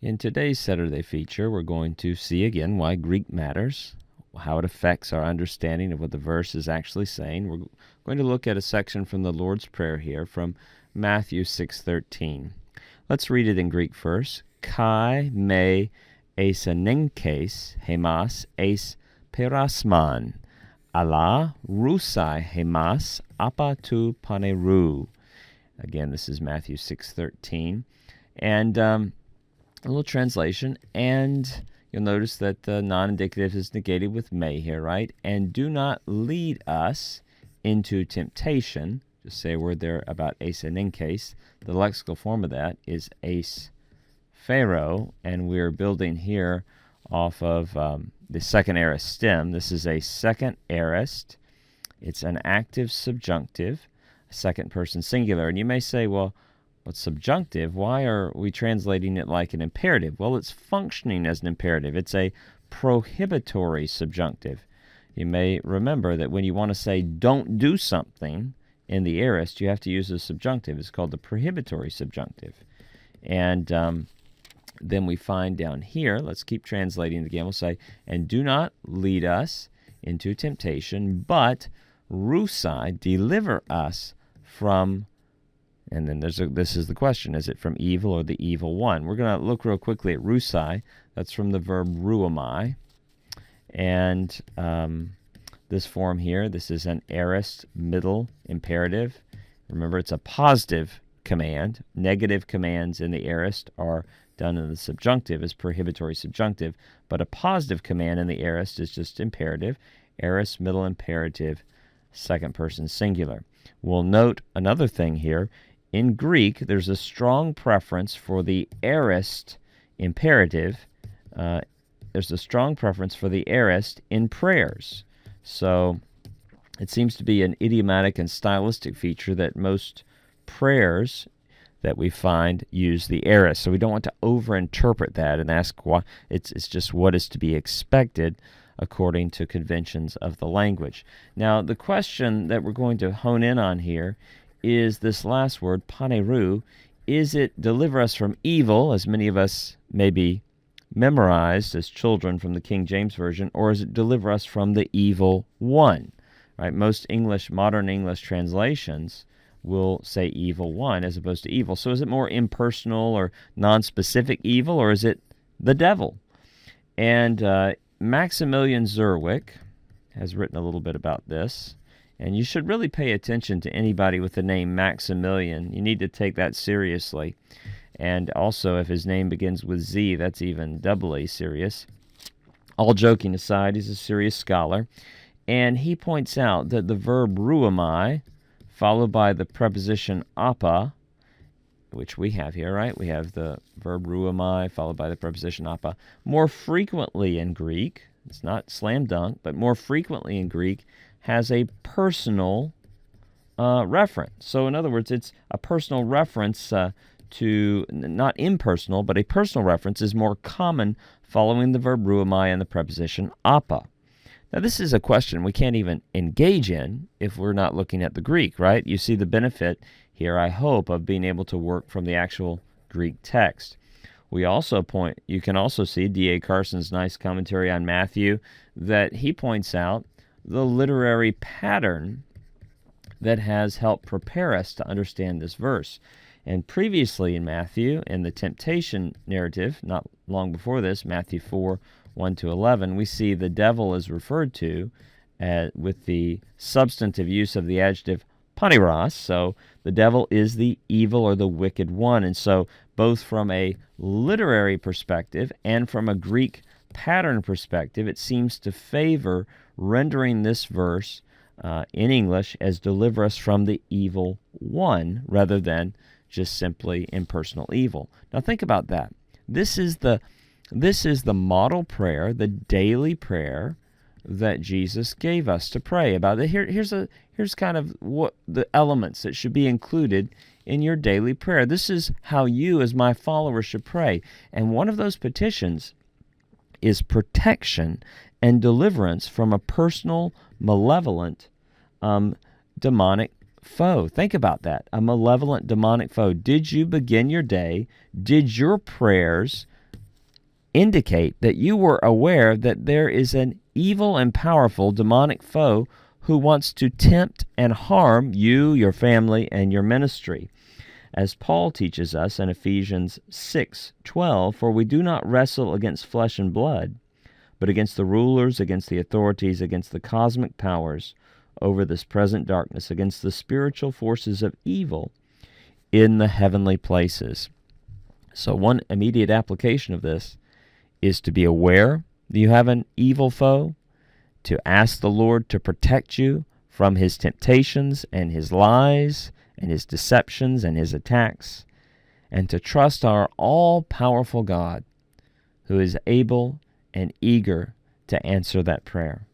In today's Saturday feature, we're going to see again why Greek matters, how it affects our understanding of what the verse is actually saying. We're going to look at a section from the Lord's Prayer here from Matthew 6:13. Let's read it in Greek first. Kai me esenenkes hemas es perasman, ala rusai hemas apatu paneru. Again, this is Matthew 6:13. And a little translation, and you'll notice that the non-indicative is negated with may here, right? And do not lead us into temptation. Just say a word there about ace and in case. The lexical form of that is ace pharaoh, and we're building here off of the second aorist stem. This is a second aorist. It's an active subjunctive, a second person singular. And you may say, well, what's subjunctive? Why are we translating it like an imperative? Well, it's functioning as an imperative. It's a prohibitory subjunctive. You may remember that when you want to say don't do something in the aorist, you have to use a subjunctive. It's called the prohibitory subjunctive. And then we find down here, let's keep translating again. We'll say, and do not lead us into temptation, but rusai, deliver us from. And then this is the question, is it from evil or the evil one? We're going to look real quickly at rusai. That's from the verb ruamai. And this form here, this is an aorist middle imperative. Remember, it's a positive command. Negative commands in the aorist are done in the subjunctive as prohibitory subjunctive, but a positive command in the aorist is just imperative. Aorist middle imperative, second person singular. We'll note another thing here. In Greek, there's a strong preference for the aorist imperative. There's a strong preference for the aorist in prayers. So it seems to be an idiomatic and stylistic feature that most prayers that we find use the aorist. So we don't want to overinterpret that and ask why. It's just what is to be expected according to conventions of the language. Now, the question that we're going to hone in on here is this last word, paneru. Is it deliver us from evil, as many of us maybe memorized as children from the King James Version, or is it deliver us from the evil one? Right? Most modern English translations will say evil one as opposed to evil. So is it more impersonal or non-specific evil, or is it the devil? And Maximilian Zerwick has written a little bit about this. And you should really pay attention to anybody with the name Maximilian. You need to take that seriously. And also, if his name begins with Z, that's even doubly serious. All joking aside, he's a serious scholar. And he points out that the verb ruamai, followed by the preposition apa, which we have here, right? We have the verb ruamai followed by the preposition apa. More frequently in Greek, it's not slam dunk, but more frequently in Greek, has a personal reference. So in other words, it's a personal reference to, not impersonal, but a personal reference is more common following the verb ruamai and the preposition apa. Now this is a question we can't even engage in if we're not looking at the Greek, right? You see the benefit here, I hope, of being able to work from the actual Greek text. You can also see D.A. Carson's nice commentary on Matthew that he points out the literary pattern that has helped prepare us to understand this verse. And previously in Matthew, in the temptation narrative, not long before this, Matthew 4, 1-11, we see the devil is referred to with the substantive use of the adjective paneros. So the devil is the evil or the wicked one. And so both from a literary perspective and from a Greek pattern perspective, it seems to favor rendering this verse in English as deliver us from the evil one rather than just simply impersonal evil. Now think about that. This is the model prayer, the daily prayer that Jesus gave us to pray about. Here's kind of what the elements that should be included in your daily prayer. This is how you as my follower should pray. And one of those petitions is protection and deliverance from a personal, malevolent, demonic foe. Think about that. A malevolent demonic foe. Did you begin your day? Did your prayers indicate that you were aware that there is an evil and powerful demonic foe who wants to tempt and harm you, your family, and your ministry. As Paul teaches us in Ephesians 6:12, "For we do not wrestle against flesh and blood, but against the rulers, against the authorities, against the cosmic powers over this present darkness, against the spiritual forces of evil in the heavenly places." So one immediate application of this is to be aware that you have an evil foe, to ask the Lord to protect you from his temptations and his lies and his deceptions and his attacks, and to trust our all-powerful God, who is able and eager to answer that prayer.